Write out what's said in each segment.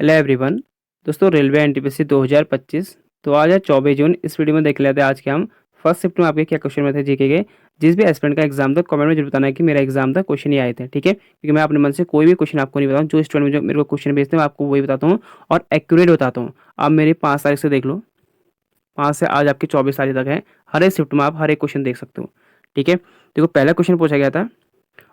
Hello everyone. दोस्तों railway NTPC 2025 तो आज है 24 जून। इस वीडियो में देख लेते हैं आज के हम फर्स्ट शिफ्ट में आपके क्या क्वेश्चन में थे जीके के। जिस भी एस्पिरेंट का एग्जाम था कमेंट में जरूर बताना है कि मेरा एग्जाम था क्वेश्चन ही आए थे, ठीक है। क्योंकि मैं अपने मन से कोई भी क्वेश्चन आपको नहीं बताऊँ, जो स्टूडेंट जो मेरे को क्वेश्चन भेजते हैं मैं आपको वही बताता हूँ और एक्यूरेट बताता हूँ। आप मेरी 5 तारीख से देख लो, 5 से आज आपकी 24 तारीख तक है। हर एक शिफ्ट में आप हर एक क्वेश्चन देख सकते हो, ठीक है। देखो पहला क्वेश्चन पूछा गया था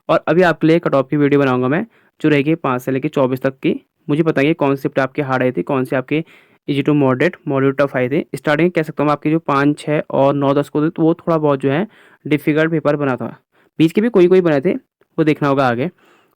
और अभी आपके लिए कट ऑफ की वीडियो बनाऊंगा मैं, जो रहेगी 5 से लेकर 24 तक की। मुझे बताइए कौन सी शिफ्ट आपके हार्ड आई थी, कौन सी आपके easy to moderate moderate tough आई थी। स्टार्टिंग कह सकता हूँ आपके जो 5, 6 और 9, 10 को थे तो वो थोड़ा बहुत जो है डिफिकल्ट पेपर बना था। बीच के भी कोई कोई बने थे, वो देखना होगा आगे।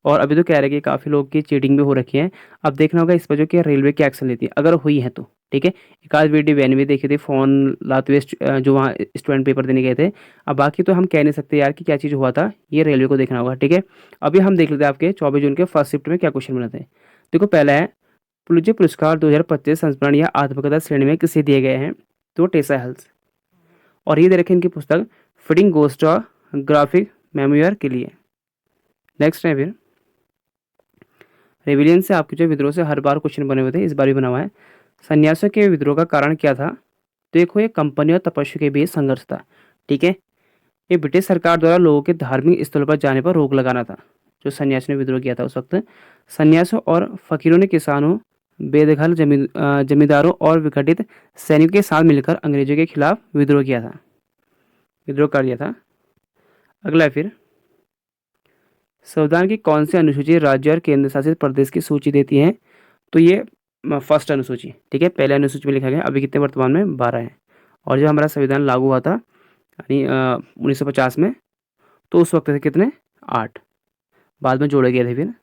और अभी तो कह रहे हैं कि काफ़ी लोग की चीटिंग भी हो रखी है। अब देखना होगा इस पर जो कि रेलवे की एक्शन लेती है, अगर हुई है तो ठीक है। एक आध वीडियो मैंने भी देखी थी फ़ोन लाते हुए जो वहाँ स्टूडेंट पेपर देने गए थे। अब बाकी तो हम कह नहीं सकते यार कि क्या चीज़ हुआ था, ये रेलवे को देखना होगा, ठीक है। अभी हम देख लेते हैं आपके 24 जून के फर्स्ट शिफ्ट में क्या क्वेश्चन बने थे। देखो पहला है, पुलिस पुरस्कार 2025 संस्मरण या आत्मकथा श्रेणी में किसे दिए गए हैं। तो टेसा हेल्स, और ये दे रखे इनकी पुस्तक फिटिंग गोस्ट ग्राफिक मेमोयर के लिए। नेक्स्ट है फिर, रेविलियन से आपके जो विद्रोह से हर बार क्वेश्चन बने हुए थे, इस बार भी बना हुआ है। सन्यासियों के विद्रोह का कारण क्या था। तो देखो ये कंपनी और तपस्या के बीच संघर्ष था, ठीक है। ये ब्रिटिश सरकार द्वारा लोगों के धार्मिक स्थलों पर जाने पर रोक लगाना था। जो सन्यासियों ने विद्रोह किया था उस वक्त, सन्यासियों और फकीरों ने किसानों, बेदखल जमींदारों और विघटित सैनिकों के साथ मिलकर अंग्रेजों के खिलाफ विद्रोह किया था, विद्रोह कर दिया था। अगला है फिर, संविधान की कौन सी अनुसूची राज्य और केंद्र शासित प्रदेश की सूची देती है। तो ये फर्स्ट अनुसूची, ठीक है। पहले अनुसूची में लिखा गया, अभी कितने वर्तमान में 12 है। और जब हमारा संविधान लागू हुआ था यानी 1950 में, तो उस वक्त थे कितने, 8, बाद में जोड़े गए थे फिर।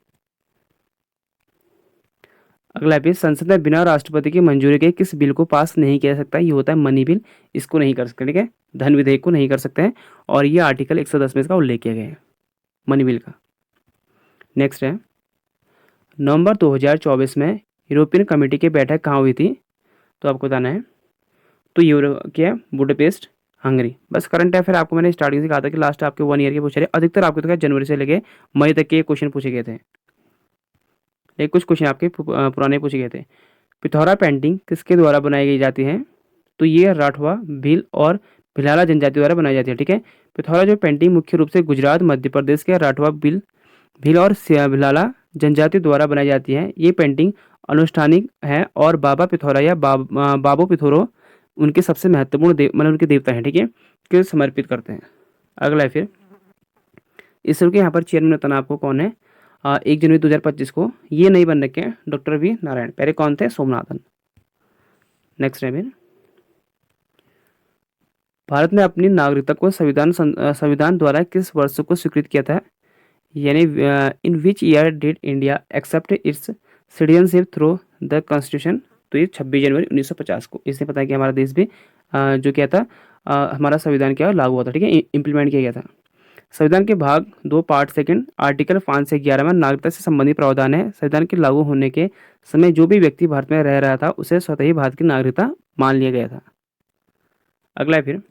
अगला है, संसद में बिना राष्ट्रपति की मंजूरी के किस बिल को पास नहीं किया जा सकता। ये होता है मनी बिल, इसको नहीं कर सकते, ठीक है। धन विधेयक को नहीं कर सकते हैं, और ये आर्टिकल 110 में इसका उल्लेख किया गया है मनी बिल का। नेक्स्ट है, नवंबर 2024 में यूरोपियन कमेटी की बैठक कहाँ हुई थी। तो आपको बताना है, तो यूरो क्या, बुडापेस्ट, हंगरी। बस करंट अफेयर आपको मैंने स्टार्टिंग से कहा था कि लास्ट आपके 1 ईयर के पूछे रहे, अधिकतर आपके तो क्या जनवरी से लेके मई तक के क्वेश्चन पूछे गए थे, लेकिन कुछ क्वेश्चन आपके पुराने पूछे गए थे। पिथौरा पेंटिंग किसके द्वारा बनाई गई जाती है। तो ये राठवा, भील और भिलाला जनजाति द्वारा बनाई जाती है, ठीक है। पिथौरा जो पेंटिंग मुख्य रूप से गुजरात, मध्य प्रदेश के राठवा, भील और भिलाला जनजाति द्वारा बनाई जाती है। ये पेंटिंग अनुष्ठानिक है और बाबा पिथौरा या बाबो पिथौरो उनके सबसे महत्वपूर्ण मतलब उनके देवता हैं, ठीक है, कि समर्पित करते हैं। अगला है फिर, इसरो के यहाँ पर चेयरमैन बताना आपको कौन है। 1 जनवरी 2025 को ये नहीं बन रखे हैं डॉक्टर वी नारायण, पहले कौन थे, सोमनाथन। नेक्स्ट है फिर, भारत ने अपनी नागरिकता को संविधान द्वारा किस वर्ष को स्वीकृत किया था। यानी in which year did India accept its citizenship through the constitution. तो ये 26 जनवरी 1950 को। इसने पता है कि हमारा देश भी जो क्या था, हमारा संविधान क्या लागू हुआ था, ठीक है, इम्प्लीमेंट किया गया था। संविधान के भाग 2 पार्ट सेकंड आर्टिकल 5 से 11 में नागरिकता से संबंधित प्रावधान है। संविधान के लागू होने के समय जो भी व्यक्ति भारत में रह रहा था उसे स्वतः ही भारत की नागरिकता मान लिया गया था। अगला है फिर,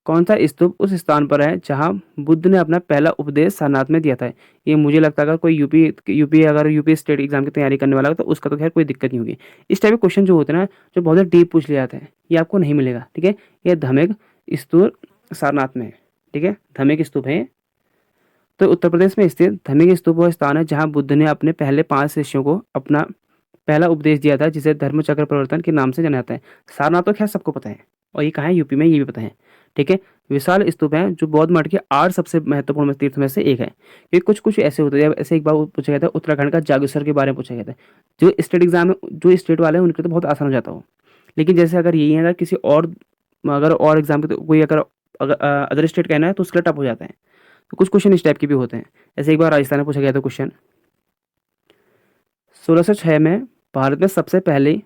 कौन सा स्तूप उस स्थान पर है जहां बुद्ध ने अपना पहला उपदेश सारनाथ में दिया था। ये मुझे लगता है अगर कोई यूपी स्टेट एग्जाम की तैयारी करने वाला हो तो उसका तो खैर कोई दिक्कत नहीं होगी। इस टाइप के क्वेश्चन जो होते हैं ना, जो बहुत ज़्यादा डीप पूछ लिए जाते हैं, ये आपको नहीं मिलेगा, ठीक है। ये धमेक स्तूप सारनाथ में है, ठीक है, धमेक स्तूप है। तो उत्तर प्रदेश में स्थित धमेक स्तूप वह स्थान है जहाँ बुद्ध ने अपने पहले 5 शिष्यों को अपना पहला उपदेश दिया था, जिसे धर्मचक्र प्रवर्तन के नाम से जाना जाता है। सारनाथ तो खैर सबको पता है, और ये कहाँ है, यूपी में, ये भी पता है, ठीक है। विशाल स्तूप है जो बौद्ध मठ के 8 सबसे महत्वपूर्ण तीर्थ में से एक है। ये कुछ कुछ ऐसे होते हैं, ऐसे एक बार पूछा गया था उत्तराखंड का जागेश्वर के बारे में पूछा गया था। जो स्टेट एग्जाम है, जो स्टेट वाले हैं उनके तो बहुत आसान हो जाता हो, लेकिन जैसे अगर यही है, अगर किसी और अगर और एग्जाम के तो कोई अगर अदर स्टेट कहना है तो उसके लिए टफ हो जाता है। तो कुछ क्वेश्चन इस टाइप के भी होते हैं। जैसे एक बार राजस्थान में पूछा गया था क्वेश्चन, 1606 में भारत में सबसे पहले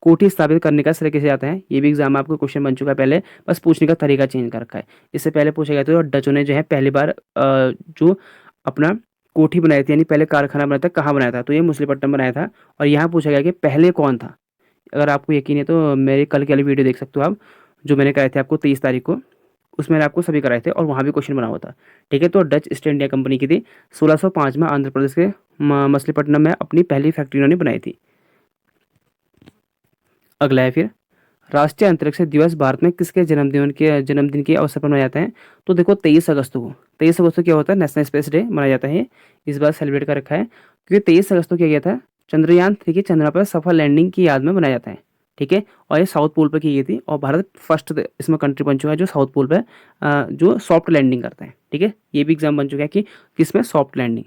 कोठी स्थापित करने का श्रेय किसे जाता है। ये भी एग्जाम में आपको क्वेश्चन बन चुका है पहले, बस पूछने का तरीका चेंज कर रखा है। इससे पहले पूछा गया था और डचों ने जो है पहली बार जो अपना कोठी बनाई थी, यानी पहले कारखाना बनाया था, कहाँ बनाया था, तो ये मछलीपट्टनम बनाया था। और यहाँ पूछा गया कि पहले कौन था। अगर आपको यकीन है तो मेरे कल की वाली वीडियो देख सकते हो आप, जो मैंने कराई थी आपको 23 तारीख को, उसमें मैंने आपको सभी कराए थे और वहाँ भी क्वेश्चन बना हुआ था। ठीक है, तो डच ईस्ट इंडिया कंपनी की थी। 1605 में आंध्र प्रदेश के मछलीपट्टनम में अपनी पहली फैक्ट्री उन्होंने बनाई थी। अगला है फिर, राष्ट्रीय अंतरिक्ष दिवस भारत में किसके जन्मदिन के अवसर पर मनाया जाता है? तो देखो 23 अगस्त को क्या होता है, नेशनल स्पेस डे मनाया जाता है। इस बार सेलिब्रेट कर रखा है क्योंकि 23 अगस्त को क्या किया था, चंद्रयान 3 की चंद्रमा पर सफल लैंडिंग की याद में मनाया जाता है। ठीक है, और ये साउथ पोल पर की गई थी और भारत फर्स्ट इसमें कंट्री बन चुका है जो साउथ पोल पर जो सॉफ्ट लैंडिंग करता है। ठीक है, ये भी एग्जाम बन चुका है कि किसमें सॉफ्ट लैंडिंग।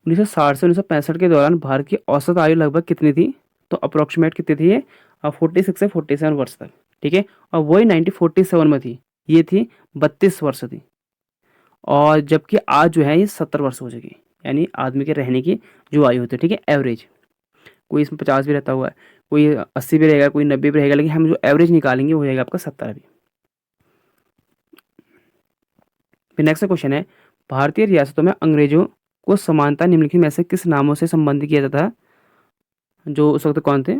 1960 से 1965 के दौरान भारत की औसत आयु लगभग कितनी थी? तो अप्रोक्सीमेट कितनी थी ये? 46 से 47 वर्ष तक। ठीक है, और वही 1947 में थी, ये थी 32 वर्ष थी। और जबकि आज जो है ये 70 वर्ष हो चुकी, यानी आदमी के रहने की जो आयु होती है, ठीक है, एवरेज। कोई इसमें 50 भी रहता हुआ है, कोई 80 भी रहेगा, कोई 90 भी रहेगा, लेकिन हम जो एवरेज निकालेंगे वो हो जाएगा आपका 70 अभी। फिर नेक्स्ट क्वेश्चन है, भारतीय रियासतों में अंग्रेजों को समानता निम्नलिखित में से किस नामों से संबंधित किया जाता है? जो उस वक्त कौन थे,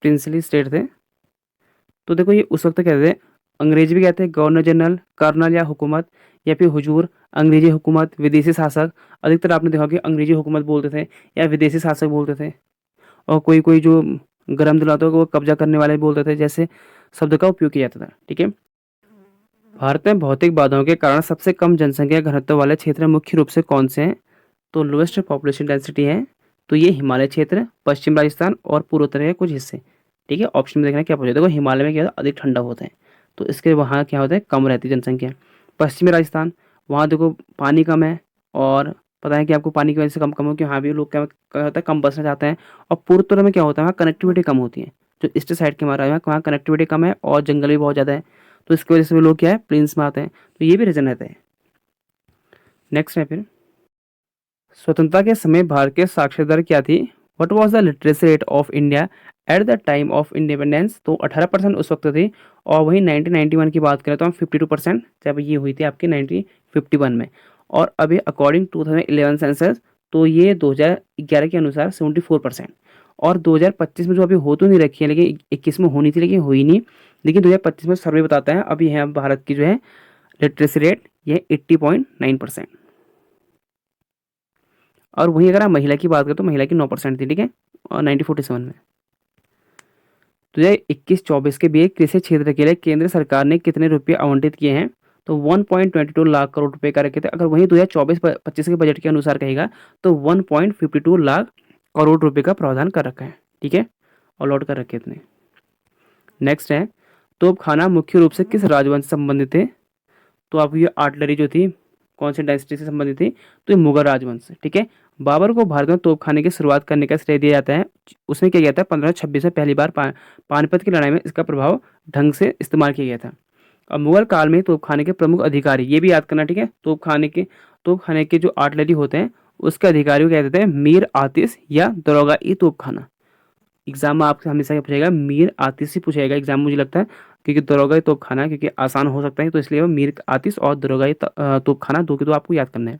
प्रिंसली स्टेट थे। तो देखो ये उस वक्त कहते थे, अंग्रेज भी कहते हैं गवर्नर जनरल, कर्नल या हुकूमत, या फिर हुजूर, अंग्रेजी हुकूमत, विदेशी शासक। अधिकतर आपने देखा कि अंग्रेजी हुकूमत बोलते थे या विदेशी शासक बोलते थे। और कोई कोई जो गरम दिलाते वो कब्जा करने वाले बोलते थे, जैसे शब्द का उपयोग किया जाता था। ठीक है, भारत में भौतिक बाधाओं के कारण सबसे कम जनसंख्या घनत्व वाले क्षेत्र मुख्य रूप से कौन से हैं? तो लोएस्ट पॉपुलेशन डेंसिटी है, तो ये हिमालय क्षेत्र, पश्चिम राजस्थान और पूर्वोत्तर के कुछ हिस्से। ठीक है, ऑप्शन में देखना क्या पूछा, देखो हिमालय में क्या होता है, अधिक ठंडा होता है, तो इसके वहाँ क्या होता है, कम रहती है जनसंख्या। पश्चिमी राजस्थान, वहाँ देखो पानी कम है, और पता है कि आपको पानी की वजह से कम कम हो कि वहाँ भी लोग क्या होता है, कम बसना चाहते हैं। और पूर्वोत्तर में क्या होता है, वहाँ कनेक्टिविटी कम होती है, जो ईस्ट साइड के हमारा है वहाँ कनेक्टिविटी कम है और जंगल भी बहुत ज़्यादा है, तो इसकी वजह से भी लोग क्या है, प्लेन्स में आते हैं, तो ये भी रीजन रहता है। नेक्स्ट है फिर, स्वतंत्रता के समय भारत की साक्षरता दर क्या थी? What was the literacy rate of India at the time of independence? तो 18% उस वक्त थी। और वहीं 1991 की बात करें तो हम 52% जब ये हुई थी आपकी 1951 में। और अभी अकॉर्डिंग 2011 सेंसस, तो ये 2011 के अनुसार 74%। और 2025 में जो अभी हो तो नहीं रखी है, लेकिन 21 में होनी थी लेकिन हुई नहीं। लेकिन 2025 में सर्वे बताता है अभी है भारत की जो है लिटरेसी रेट ये 80.9%। और वहीं अगर आप महिला की बात करें तो महिला की 9% थी। ठीक है, और 1947 में। तो ये 21-24 के बीच कृषि क्षेत्र के लिए केंद्र सरकार ने कितने रुपये आवंटित किए हैं? तो 1.22 लाख करोड़ रुपए का रखे थे। अगर वहीं 2024-25 के बजट के अनुसार कहेगा तो 1.52 लाख करोड़ रुपए का प्रावधान कर रखा है। ठीक है, अलॉट कर रखे इतने। नेक्स्ट है, तोपखाना मुख्य रूप से किस राजवंश से संबंधित थे? तो आपकी ये आर्टलरी जो थी कौन सी डायनेस्टी से संबंधित थी? तो ये मुगल राजवंश से। ठीक है, बाबर को भारत में तोपखाने की शुरुआत करने का श्रेय दिया जाता है। उसने क्या किया था, 1526 में पहली बार पानीपत की लड़ाई में इसका प्रभाव ढंग से इस्तेमाल किया गया था। और मुगल काल में तोपखाने के प्रमुख अधिकारी, ये भी याद करना। ठीक है, तोपखाने के जो आर्टलरी होते हैं उसके अधिकारी को क्या कहते हैं, मीर आतिश या दरोगा ई तोपखाना। एग्जाम में आपसे हमेशा क्या पूछेगा, मीर आतिश ही पूछेगा एग्जाम में, मुझे लगता है, क्योंकि दरोगा ही तोपखाना क्योंकि आसान हो सकता है, तो इसलिए वो मीर आतिश और दरोगा ही तोपखाना, दो के दो आपको याद करना है।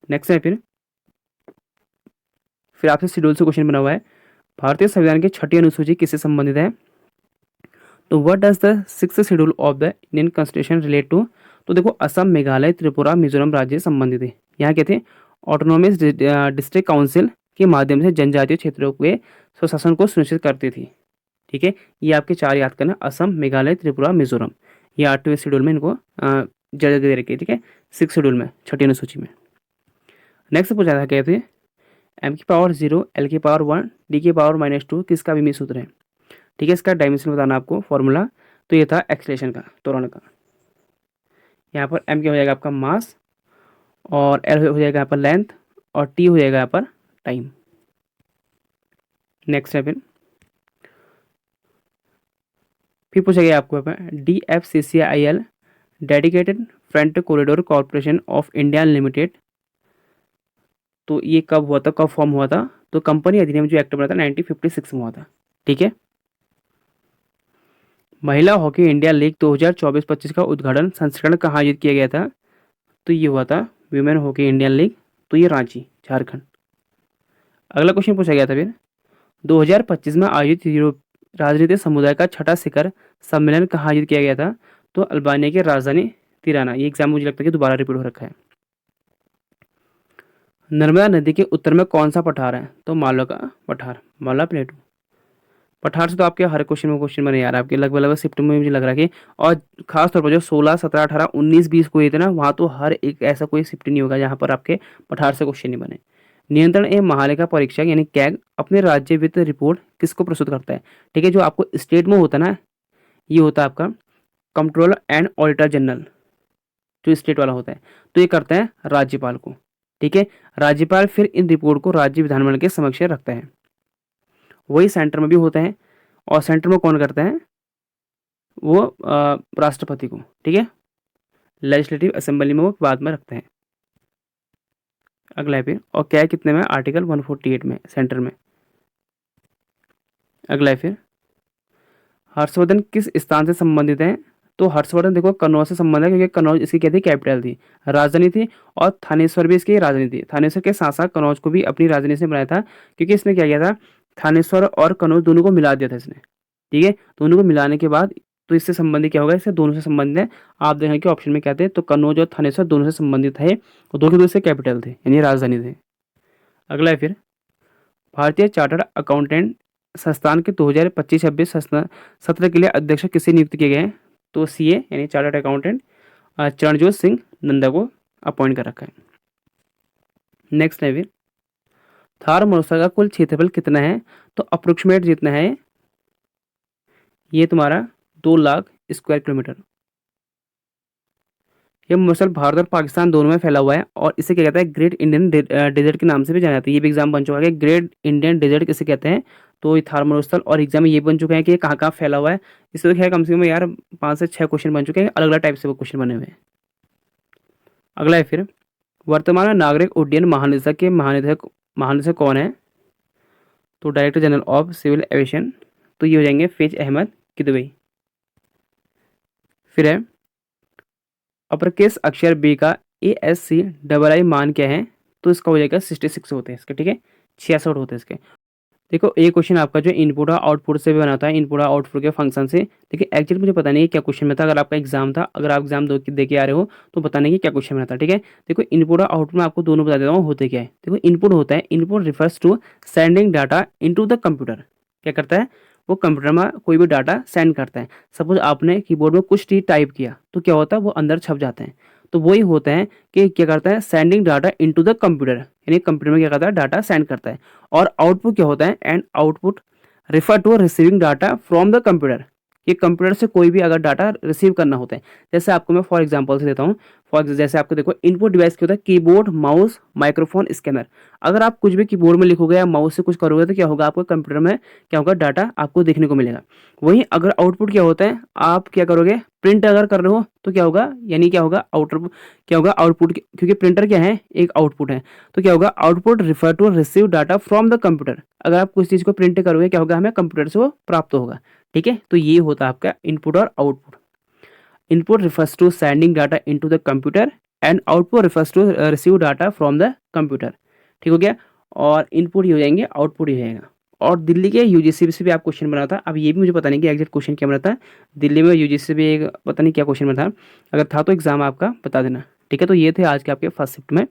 नेक्स्ट है फिर आपसे शेड्यूल से क्वेश्चन बना हुआ है, भारतीय संविधान की छठी अनुसूची किससे संबंधित है? तो what does the sixth schedule of the Indian constitution relate to? तो देखो असम, मेघालय, त्रिपुरा, मिजोरम राज्य संबंधित है। यहाँ क्या थे, ऑटोनोमस डिस्ट्रिक्ट काउंसिल के माध्यम से जनजातीय क्षेत्रों के स्वशासन को सुनिश्चित करती थी। ठीक है, ये आपके चार याद करना, असम, मेघालय, त्रिपुरा, मिजोरम। ये 8वें शेड्यूल में इनको जगह दे रखी है। ठीक है, 6 शेड्यूल में, छठी अनुसूची में। नेक्स्ट पूछा था कहते एम की पावर 0, एल की पावर 1, डी की पावर -2 किसका विमीय सूत्र है? ठीक है, इसका डायमेंशन बताना आपको फॉर्मूला। तो ये था एक्सलेशन का, त्वरण का। यहाँ पर एम क्या हो जाएगा आपका मास, और एल हो जाएगा यहाँ पर लेंथ, और टी हो जाएगा यहाँ पर टाइम। नेक्स्ट है फिर पूछा गया आपको यहाँ पर DFCCIL dedicated front corridor corporation of India limited, तो ये कब हुआ था, कब फॉर्म हुआ था? तो कंपनी अधिनियम जो एक्ट बना था 1956 में हुआ था। ठीक है, महिला हॉकी इंडिया लीग 2024-25 का उद्घाटन संस्करण कहाँ आयोजित किया गया था? तो ये हुआ था वीमेन हॉकी इंडियन लीग, तो ये रांची, झारखंड। अगला क्वेश्चन पूछा गया था फिर 2025 में आयोजित राजनीतिक समुदाय का छठा शिखर सम्मेलन कहाँ आयोजित किया गया था? तो अल्बानिया की राजधानी तिराना। ये एग्जाम मुझे लगता है कि दोबारा रिपीट हो रखा है। नर्मदा नदी के उत्तर में कौन सा पठार है? तो मालवा का पठार, मालवा प्लेटू। पठार से तो आपके हर क्वेश्चन में क्वेश्चन बने यार, आपके लगभग लगभग शिफ्ट में मुझे लग रहा है कि, और खास तौर पर जो 16, 17, 18, 19, 20 को ये थे ना, वहाँ तो हर एक ऐसा कोई शिफ्ट नहीं होगा जहाँ पर आपके पठार से क्वेश्चन नहीं बने। नियंत्रण एवं महालेखा परीक्षक यानी कैग अपने राज्य वित्त रिपोर्ट किसको प्रस्तुत करता है? ठीक है, जो आपको स्टेट में होता है ना, ये होता है आपका कंट्रोलर एंड ऑडिटर जनरल, जो स्टेट वाला होता है, तो ये करता है राज्यपाल को। ठीक है, राज्यपाल फिर इन रिपोर्ट को राज्य विधानमंडल के समक्ष रखता है। वही सेंटर में भी होता है, और सेंटर में कौन करता है? वो राष्ट्रपति को। ठीक है, लेजिस्लेटिव असेंबली में वो बाद में रखते हैं। अगला है फिर, और क्या है कितने में? आर्टिकल 148 में, सेंटर में। अगला है फिर, हर्षवर्धन किस स्थान से संबंधित है? तो हर्षवर्धन देखो कन्नौज से संबंध है, क्योंकि कन्नौज इसकी क्या थी? कैपिटल थी, राजधानी थी, और थानेश्वर भी इसकी राजधानी थी। थानेश्वर के साथ साथ कन्नौज को भी अपनी राजधानी इसने बनाया था, क्योंकि इसने क्या किया था? थानेश्वर और कन्नौज दोनों को मिला दिया था इसने। ठीक है, दोनों को मिलाने के बाद तो इससे संबंधित क्या होगा? इससे दोनों से संबंधित है। आप देखें कि ऑप्शन में क्या थे? तो कन्नौज और थानेश्वर दोनों से संबंधित है, और दो के दो इससे कैपिटल थे, यानी राजधानी थे। अगला है फिर, भारतीय चार्टर्ड अकाउंटेंट संस्थान के 2025-26 सत्र के लिए अध्यक्ष किसे नियुक्त किए गए हैं? तो सीए यानी चार्टर्ड अकाउंटेंट चरणजोत सिंह नंदा को अपॉइंट कर रखा है। नेक्स्ट है फिर, थार मरुस्थल का कुल क्षेत्रफल कितना है? तो अप्रोक्सीमेट जितना है ये तुम्हारा 2 लाख स्क्वायर किलोमीटर। यह मरुस्थल भारत और पाकिस्तान दोनों में फैला हुआ है, और इसे क्या कहता है? ग्रेट इंडियन डेजर्ट के नाम से भी जाना जाता है। ये भी एग्जाम बन चुका है, ग्रेट इंडियन डेजर्ट किसे कहते हैं? तो ये थार मरुस्थल, और एग्जाम में ये बन चुका है कि कहाँ कहाँ फैला हुआ है। इससे तो खैर कम से कम यार 5 से 6 क्वेश्चन बन चुके हैं, अलग अलग टाइप से वो क्वेश्चन बने हुए हैं। अगला है फिर, वर्तमान में नागरिक उड्डयन महानिदेशक के महानिदेशक कौन है? तो director general of civil aviation, तो ये हो जाएंगे फैज अहमद किदवई। फिर है, अपरकेस अक्षर बी का ASCII मान क्या है? तो इसका हो जाएगा 66 होते हैं इसके। ठीक है, 66 होते हैं इसके। देखो ये क्वेश्चन आपका जो इनपुट और आउटपुट से भी बनाता है, इनपुट और आउटपुट के फंक्शन से। देखिए एक्चुअली मुझे पता नहीं है क्या क्वेश्चन में था, अगर आपका एग्जाम था, अगर आप एग्जाम दे के आ रहे हो तो पता नहीं कि क्या क्वेश्चन में था। ठीक है, देखो इनपुट और आउटपुट में आपको दोनों बता देता हूँ होते क्या है। देखो इनपुट होता है, input refers to sending data into the computer. क्या करता है? वो कंप्यूटर में कोई भी डाटा सेंड करता है। सपोज आपने कीबोर्ड में कुछ चीज टाइप किया तो क्या होता है? वो अंदर छप जाते हैं। तो वही होता है कि क्या करता है? Sending data into the computer, यानी कंप्यूटर में क्या करता है? डाटा सेंड करता है। और आउटपुट क्या होता है? And output refer to receiving data from the computer. ये कंप्यूटर से कोई भी अगर डाटा रिसीव करना होता है, जैसे आपको मैं फॉर एग्जांपल से देता हूँ। जैसे आपको देखो इनपुट डिवाइस क्या होता है? Keyboard, mouse, microphone, scanner. अगर आप कुछ भी कीबोर्ड में लिखोगे या माउस से कुछ करोगे तो क्या होगा? आपको कंप्यूटर में क्या होगा? डाटा आपको देखने को मिलेगा। वहीं अगर आउटपुट क्या होता है? आप क्या करोगे? प्रिंट अगर कर रहे हो तो क्या होगा? यानी क्या होगा? क्या होगा? आउटपुट, क्योंकि प्रिंटर क्या है? एक आउटपुट है। तो क्या होगा? Output refer to receive data from the computer. अगर आप कुछ चीज़ को प्रिंट करोगे क्या होगा? हमें कंप्यूटर से वो प्राप्त होगा। ठीक है, तो ये होता है आपका इनपुट और output. Input refers to sending data into the computer, and output refers to receive data from the computer. ठीक हो गया, और इनपुट ही हो जाएंगे, आउटपुट ही हो जाएगा। और दिल्ली के यूजीसी से भी आप क्वेश्चन बना था। अब ये भी मुझे पता नहीं कि एग्जैक्ट क्वेश्चन क्या बना था। दिल्ली में यूजीसी से भी एक पता नहीं क्या क्वेश्चन बना था, अगर था तो एग्जाम आपका बता देना। ठीक है, तो ये थे आज के आपके फर्स्ट शिफ्ट में।